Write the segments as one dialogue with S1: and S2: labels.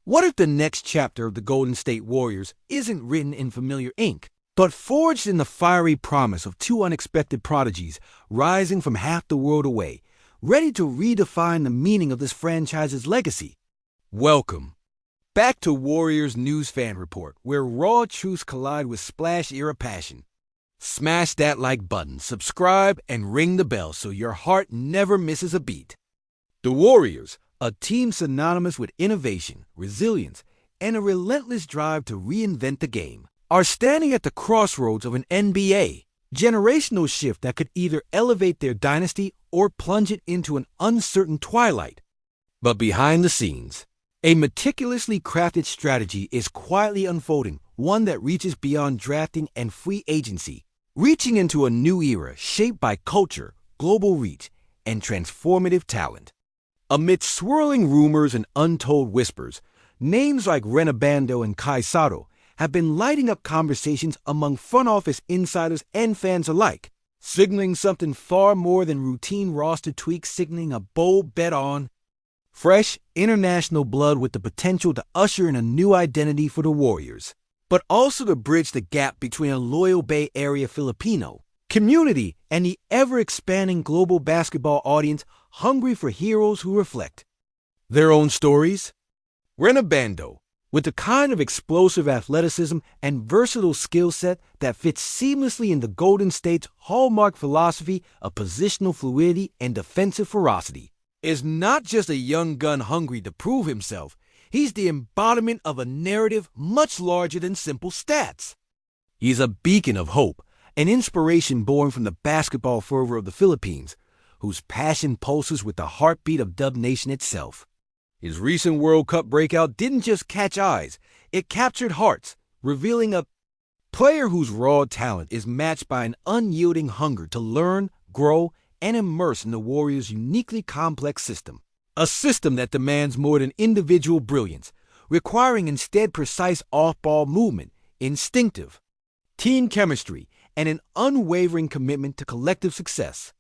S1: What if the next chapter of the Golden State Warriors isn't written in familiar ink, but forged in the fiery promise of two unexpected prodigies rising from half the world away, ready to redefine the meaning of this franchise's legacy? Welcome back to Warriors News Fan Report, where raw truths collide with splash-era passion. Smash that like button, subscribe, and ring the bell so your heart never misses a beat. The Warriors, a team synonymous with innovation, resilience, and a relentless drive to reinvent the game, are standing at the crossroads of an NBA generational shift that could either elevate their dynasty or plunge it into an uncertain twilight. But behind the scenes, a meticulously crafted strategy is quietly unfolding, one that reaches beyond drafting and free agency, reaching into a new era shaped by culture, global reach, and transformative talent. Amidst swirling rumors and untold whispers, names like Renabando and Kai Sato have been lighting up conversations among front office insiders and fans alike, signaling something far more than routine roster tweaks, signaling a bold bet on fresh, international blood with the potential to usher in a new identity for the Warriors, but also to bridge the gap between a loyal Bay Area Filipino community and the ever-expanding global basketball audience hungry for heroes who reflect their own stories. Renabando, with the kind of explosive athleticism and versatile skill set that fits seamlessly in the Golden State's hallmark philosophy of positional fluidity and defensive ferocity, is not just a young gun hungry to prove himself. He's the embodiment of a narrative much larger than simple stats. He's a beacon of hope, an inspiration born from the basketball fervor of the Philippines, whose passion pulses with the heartbeat of Dub Nation itself. His recent World Cup breakout didn't just catch eyes, it captured hearts, revealing a player whose raw talent is matched by an unyielding hunger to learn, grow, and immerse in the Warriors' uniquely complex system. A system that demands more than individual brilliance, requiring instead precise off-ball movement, instinctive team chemistry, and an unwavering commitment to collective success.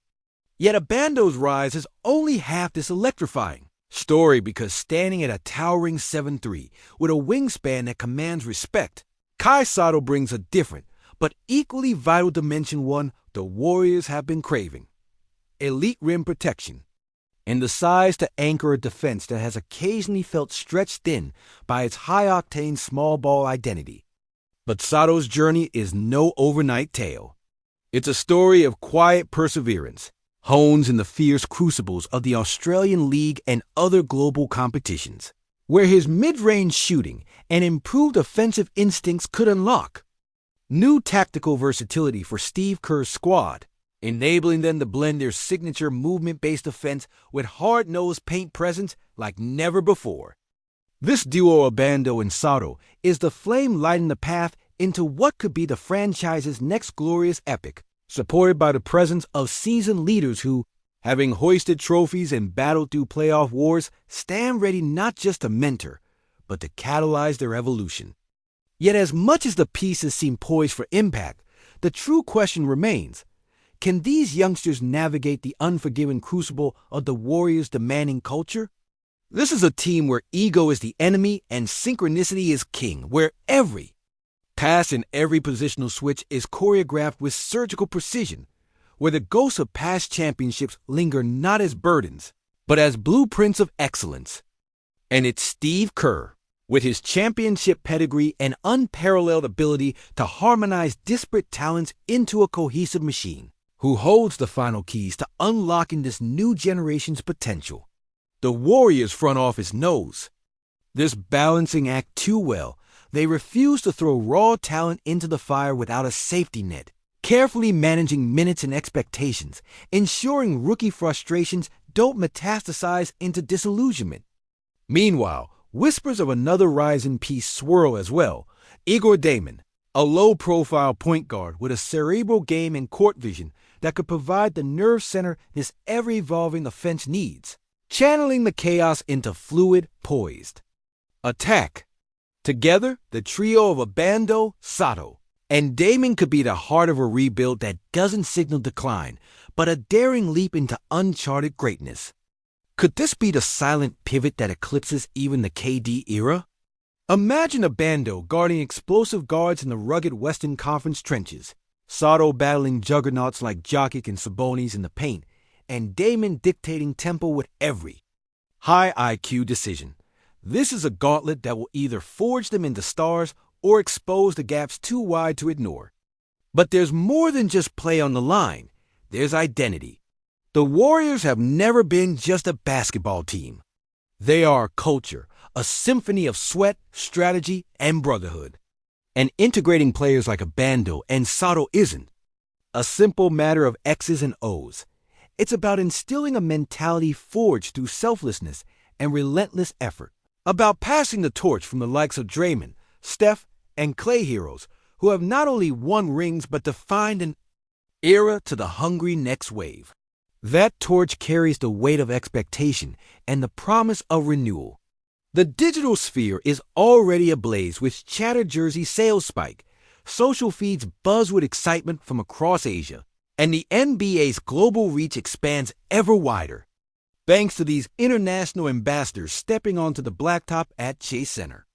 S1: Yet Abando's rise is only half this electrifying story, because standing at a towering 7'3", with a wingspan that commands respect, Kai Sato brings a different, but equally vital dimension, one the Warriors have been craving: elite rim protection, and the size to anchor a defense that has occasionally felt stretched thin by its high-octane small ball identity. But Sato's journey is no overnight tale. It's a story of quiet perseverance, honed in the fierce crucibles of the Australian League and other global competitions, where his mid-range shooting and improved offensive instincts could unlock new tactical versatility for Steve Kerr's squad, enabling them to blend their signature movement-based offense with hard-nosed paint presence like never before. This duo, Abando and Sato, is the flame lighting the path into what could be the franchise's next glorious epic, supported by the presence of seasoned leaders who, having hoisted trophies and battled through playoff wars, stand ready not just to mentor, but to catalyze their evolution. Yet as much as the pieces seem poised for impact, the true question remains: can these youngsters navigate the unforgiving crucible of the Warriors' demanding culture? This is a team where ego is the enemy and synchronicity is king, where every pass and every positional switch is choreographed with surgical precision, where the ghosts of past championships linger not as burdens, but as blueprints of excellence. And it's Steve Kerr, with his championship pedigree and unparalleled ability to harmonize disparate talents into a cohesive machine, who holds the final keys to unlocking this new generation's potential. The Warriors front office knows this balancing act too well. They refuse to throw raw talent into the fire without a safety net, carefully managing minutes and expectations, ensuring rookie frustrations don't metastasize into disillusionment. Meanwhile, whispers of another rising piece swirl as well. Igor Damon, a low-profile point guard with a cerebral game and court vision that could provide the nerve center this ever-evolving offense needs, channeling the chaos into fluid, poised attack. Together, the trio of Abando, Sato, and Damon could be the heart of a rebuild that doesn't signal decline, but a daring leap into uncharted greatness. Could this be the silent pivot that eclipses even the KD era? Imagine a Bando guarding explosive guards in the rugged Western Conference trenches, Sato battling juggernauts like Jokic and Sabonis in the paint, and Damon dictating tempo with every high IQ decision. This is a gauntlet that will either forge them into stars or expose the gaps too wide to ignore. But there's more than just play on the line. There's identity. The Warriors have never been just a basketball team. They are a culture, a symphony of sweat, strategy, and brotherhood. And integrating players like a Bando and Sato isn't a simple matter of X's and O's. It's about instilling a mentality forged through selflessness and relentless effort. About passing the torch from the likes of Draymond, Steph, and Clay heroes who have not only won rings but defined an era to the hungry next wave. That torch carries the weight of expectation and the promise of renewal. The digital sphere is already ablaze with chatter jersey sales spike. Social feeds buzz with excitement from across Asia, and the NBA's global reach expands ever wider, thanks to these international ambassadors stepping onto the blacktop at Chase Center.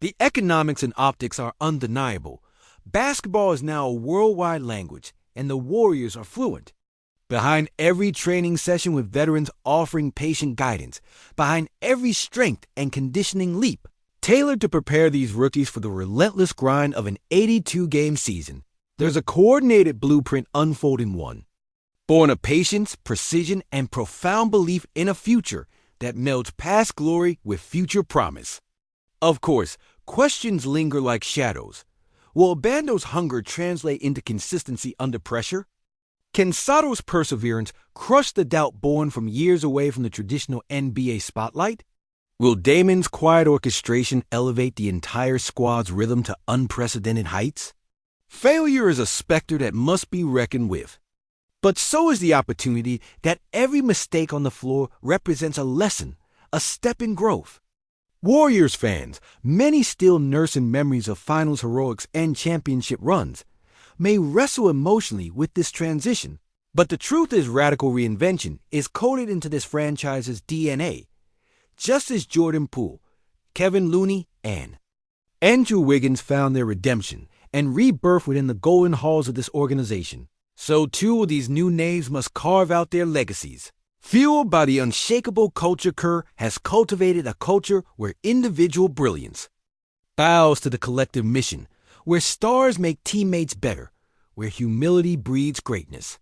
S1: The economics and optics are undeniable. Basketball is now a worldwide language, and the Warriors are fluent. Behind every training session with veterans offering patient guidance, behind every strength and conditioning leap, tailored to prepare these rookies for the relentless grind of an 82-game season, there's a coordinated blueprint unfolding one, born of patience, precision, and profound belief in a future that melds past glory with future promise. Of course, questions linger like shadows. Will Bando's hunger translate into consistency under pressure? Can Sato's perseverance crush the doubt born from years away from the traditional NBA spotlight? Will Damon's quiet orchestration elevate the entire squad's rhythm to unprecedented heights? Failure is a specter that must be reckoned with. But so is the opportunity that every mistake on the floor represents a lesson, a step in growth. Warriors fans, many still nursing memories of finals heroics and championship runs, may wrestle emotionally with this transition, but the truth is radical reinvention is coded into this franchise's DNA. Just as Jordan Poole, Kevin Looney, and Andrew Wiggins found their redemption and rebirth within the golden halls of this organization, so too will these new names must carve out their legacies. Fueled by the unshakable culture Kerr has cultivated a culture where individual brilliance bows to the collective mission, where stars make teammates better, where humility breeds greatness.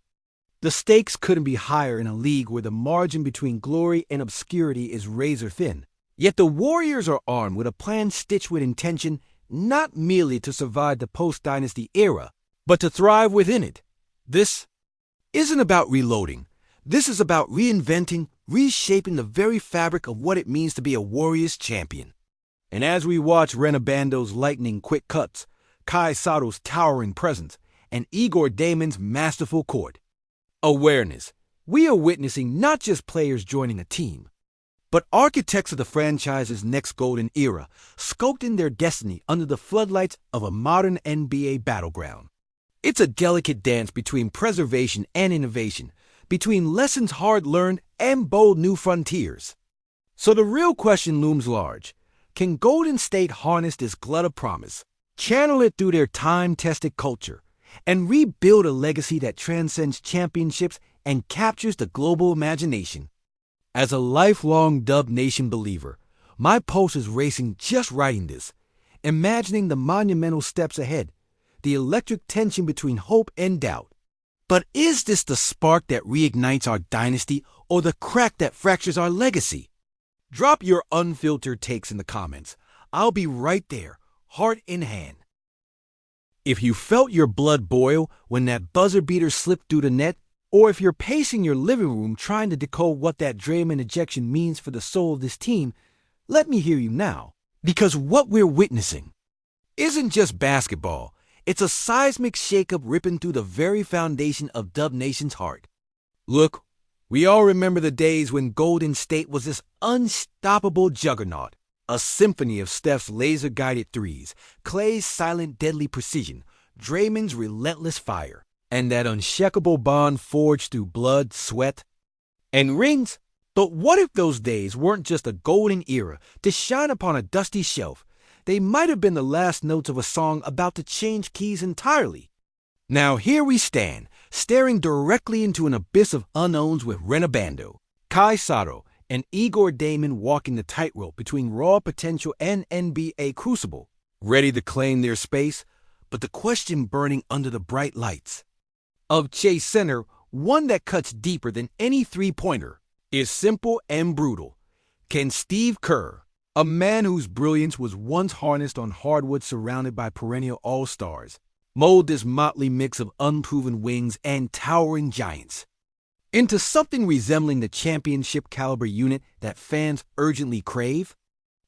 S1: The stakes couldn't be higher in a league where the margin between glory and obscurity is razor thin. Yet the Warriors are armed with a plan stitched with intention, not merely to survive the post-dynasty era, but to thrive within it. This isn't about reloading. This is about reinventing, reshaping the very fabric of what it means to be a Warriors champion. And as we watch Rena Bando's lightning quick cuts, Kai Sato's towering presence, and Igor Damon's masterful court awareness, we are witnessing not just players joining a team, but architects of the franchise's next golden era, sculpting their destiny under the floodlights of a modern NBA battleground. It's a delicate dance between preservation and innovation, between lessons hard learned and bold new frontiers. So the real question looms large. Can Golden State harness this glut of promise, channel it through their time-tested culture, and rebuild a legacy that transcends championships and captures the global imagination? As a lifelong Dub Nation believer, my pulse is racing just writing this, imagining the monumental steps ahead, the electric tension between hope and doubt. But is this the spark that reignites our dynasty or the crack that fractures our legacy? Drop your unfiltered takes in the comments. I'll be right there, heart in hand. If you felt your blood boil when that buzzer beater slipped through the net, or if you're pacing your living room trying to decode what that Draymond ejection means for the soul of this team, let me hear you now. Because what we're witnessing isn't just basketball. It's a seismic shakeup ripping through the very foundation of Dub Nation's heart. Look, we all remember the days when Golden State was this unstoppable juggernaut, a symphony of Steph's laser-guided threes, Clay's silent deadly precision, Draymond's relentless fire, and that unshakable bond forged through blood, sweat, and rings. But what if those days weren't just a golden era to shine upon a dusty shelf? they might have been the last notes of a song about to change keys entirely. Now here we stand, staring directly into an abyss of unknowns with Renabando, Kai Sato, and Igor Damon walking the tightrope between raw potential and NBA crucible, ready to claim their space, but the question burning under the bright lights of Chase Center, one that cuts deeper than any three-pointer, is simple and brutal. Can Steve Kerr, a man whose brilliance was once harnessed on hardwood surrounded by perennial all-stars, mold this motley mix of unproven wings and towering giants into something resembling the championship-caliber unit that fans urgently crave?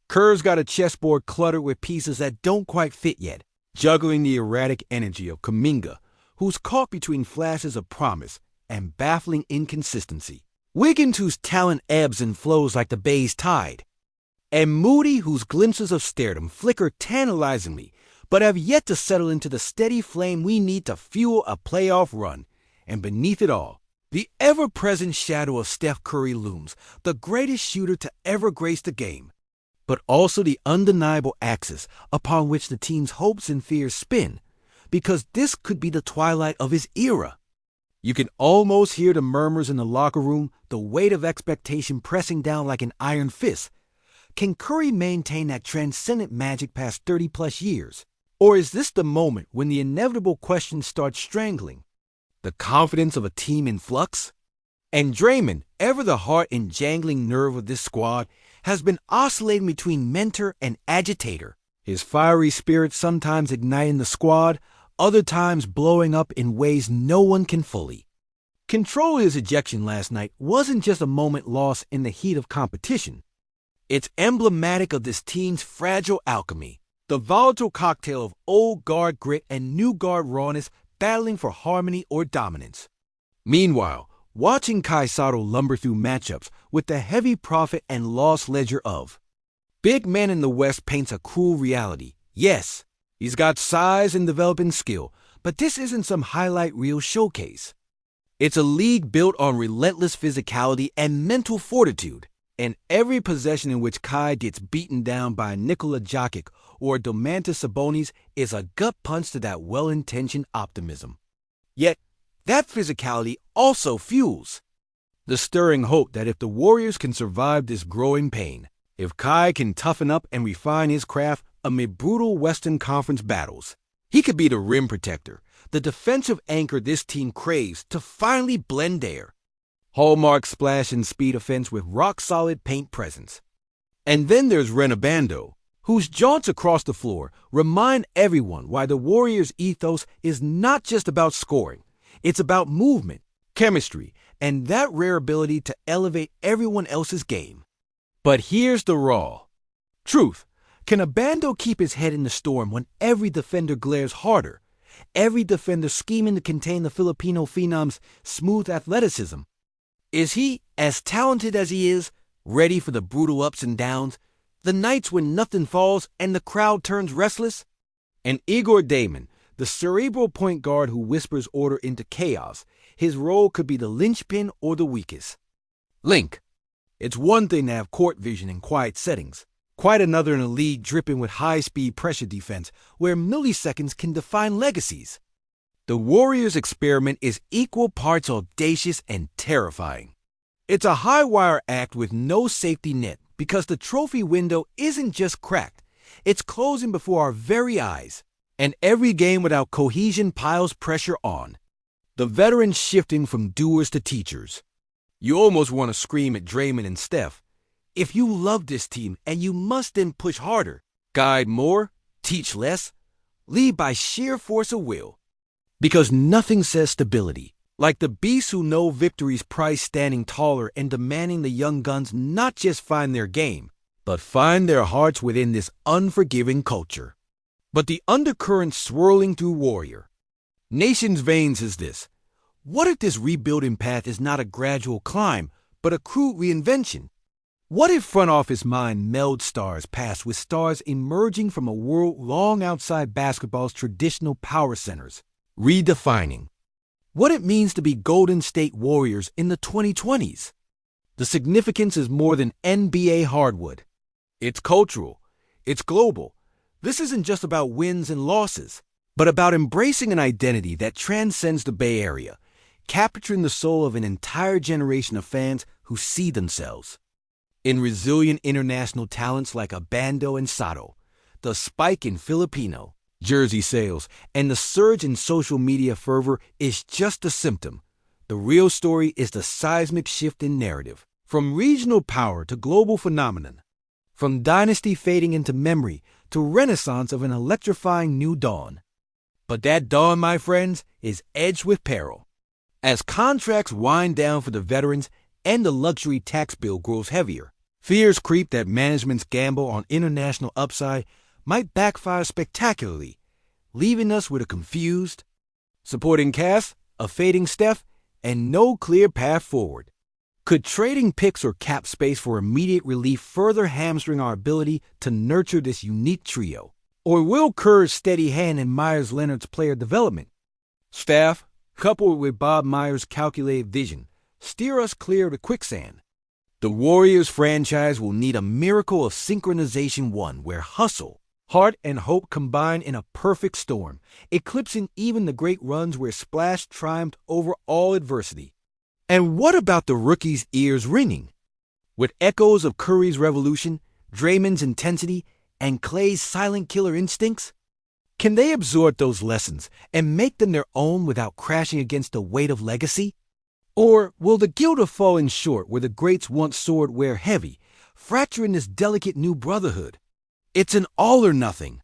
S1: Kerr's got a chessboard cluttered with pieces that don't quite fit yet, juggling the erratic energy of Kuminga, who's caught between flashes of promise and baffling inconsistency, Wiggins, whose talent ebbs and flows like the Bay's tide, and Moody, whose glimpses of stardom flicker tantalizingly but have yet to settle into the steady flame we need to fuel a playoff run. And beneath it all, the ever-present shadow of Steph Curry looms, the greatest shooter to ever grace the game, but also the undeniable axis upon which the team's hopes and fears spin, because this could be the twilight of his era. You can almost hear the murmurs in the locker room, the weight of expectation pressing down like an iron fist. Can Curry maintain that transcendent magic past 30-plus years? Or is this the moment when the inevitable question starts strangling the confidence of a team in flux? And Draymond, ever the heart and jangling nerve of this squad, has been oscillating between mentor and agitator, his fiery spirit sometimes igniting the squad, other times blowing up in ways no one can fully control. His ejection last night wasn't just a moment lost in the heat of competition. It's emblematic of this team's fragile alchemy, the volatile cocktail of old guard grit and new guard rawness battling for harmony or dominance. Meanwhile, watching Kai Sato lumber through matchups with the heavy profit and loss ledger of big man in the West paints a cruel reality. Yes, he's got size and developing skill, but this isn't some highlight reel showcase. It's a league built on relentless physicality and mental fortitude, and every possession in which Kai gets beaten down by Nikola Jokic or Domantas Sabonis is a gut punch to that well-intentioned optimism. Yet, that physicality also fuels the stirring hope that if the Warriors can survive this growing pain, if Kai can toughen up and refine his craft amid brutal Western Conference battles, he could be the rim protector, the defensive anchor this team craves to finally blend air. Hallmark splash and speed offense with rock-solid paint presence. And then there's Renabando, whose jaunts across the floor remind everyone why the Warriors' ethos is not just about scoring. It's about movement, chemistry, and that rare ability to elevate everyone else's game. But here's the raw truth. Can Abando keep his head in the storm when every defender glares harder, every defender scheming to contain the Filipino phenom's smooth athleticism? Is he, as talented as he is, ready for the brutal ups and downs, the nights when nothing falls and the crowd turns restless? And Igor Damon, the cerebral point guard who whispers order into chaos, his role could be the linchpin or the weakest link. It's one thing to have court vision in quiet settings, quite another in a league dripping with high-speed pressure defense where milliseconds can define legacies. The Warriors' experiment is equal parts audacious and terrifying. It's a high-wire act with no safety net because the trophy window isn't just cracked, it's closing before our very eyes. And every game without cohesion piles pressure on. The veterans shifting from doers to teachers. You almost want to scream at Draymond and Steph. If you love this team and you must then push harder, guide more, teach less, lead by sheer force of will. Because nothing says stability like the beasts who know victory's price, standing taller and demanding the young guns not just find their game, but find their hearts within this unforgiving culture. But the undercurrent swirling through Warrior Nation's veins is this. What if this rebuilding path is not a gradual climb, but a crude reinvention? What if front office mind melds stars past with stars emerging from a world long outside basketball's traditional power centers, redefining what it means to be Golden State Warriors in the 2020s? The significance is more than NBA hardwood. It's cultural, it's global, This isn't just about wins and losses, but about embracing an identity that transcends the Bay Area, capturing the soul of an entire generation of fans who see themselves in resilient international talents like Abando and Sato, the spike in Filipino jersey sales, and the surge in social media fervor is just a symptom. The real story is the seismic shift in narrative, from regional power to global phenomenon, from dynasty fading into memory to renaissance of an electrifying new dawn. But that dawn, my friends, is edged with peril. As contracts wind down for the veterans and the luxury tax bill grows heavier, fears creep that management's gamble on international upside might backfire spectacularly, leaving us with a confused, supporting cast, a fading Steph, and no clear path forward. Could trading picks or cap space for immediate relief further hamstring our ability to nurture this unique trio? Or will Kerr's steady hand and Myers Leonard's player development staff, coupled with Bob Myers' calculated vision, steer us clear of the quicksand? The Warriors franchise will need a miracle of synchronization, one where hustle, heart, and hope combine in a perfect storm, eclipsing even the great runs where Splash triumphed over all adversity. And what about the rookies' ears ringing with echoes of Curry's revolution, Draymond's intensity, and Clay's silent killer instincts? Can they absorb those lessons and make them their own without crashing against the weight of legacy? Or will the guilt of falling short where the greats once soared wear heavy, fracturing this delicate new brotherhood? It's an all or nothing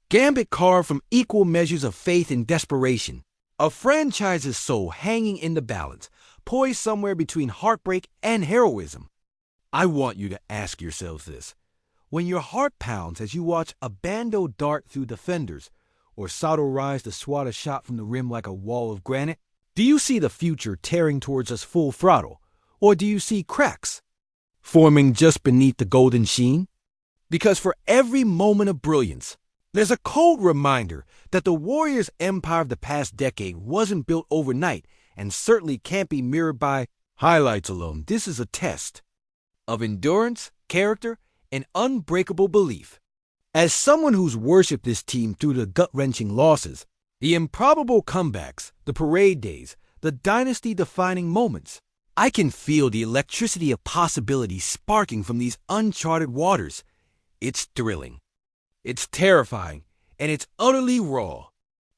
S1: gambit carved from equal measures of faith and desperation, a franchise's soul hanging in the balance, poised somewhere between heartbreak and heroism. I want you to ask yourselves this. When your heart pounds as you watch Abando dart through defenders or Sato rise to swat a shot from the rim like a wall of granite, do you see the future tearing towards us full throttle, or do you see cracks forming just beneath the golden sheen? Because for every moment of brilliance, there's a cold reminder that the Warriors' empire of the past decade wasn't built overnight and certainly can't be mirrored by highlights alone. This is a test of endurance, character, and unbreakable belief. As someone who's worshipped this team through the gut-wrenching losses, the improbable comebacks, the parade days, the dynasty-defining moments, I can feel the electricity of possibility sparking from these uncharted waters. It's thrilling, it's terrifying, and it's utterly raw.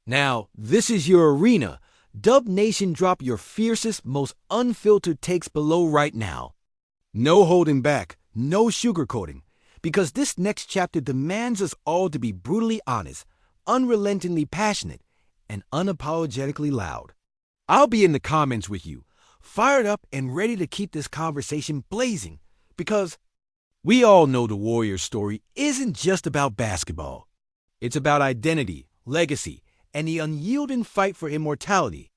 S1: Now, this is your arena. Dub Nation, drop your fiercest, most unfiltered takes below right now. No holding back, no sugarcoating, because this next chapter demands us all to be brutally honest, unrelentingly passionate, and unapologetically loud. I'll be in the comments with you, fired up and ready to keep this conversation blazing, because we all know the Warriors story isn't just about basketball. It's about identity, legacy, and the unyielding fight for immortality.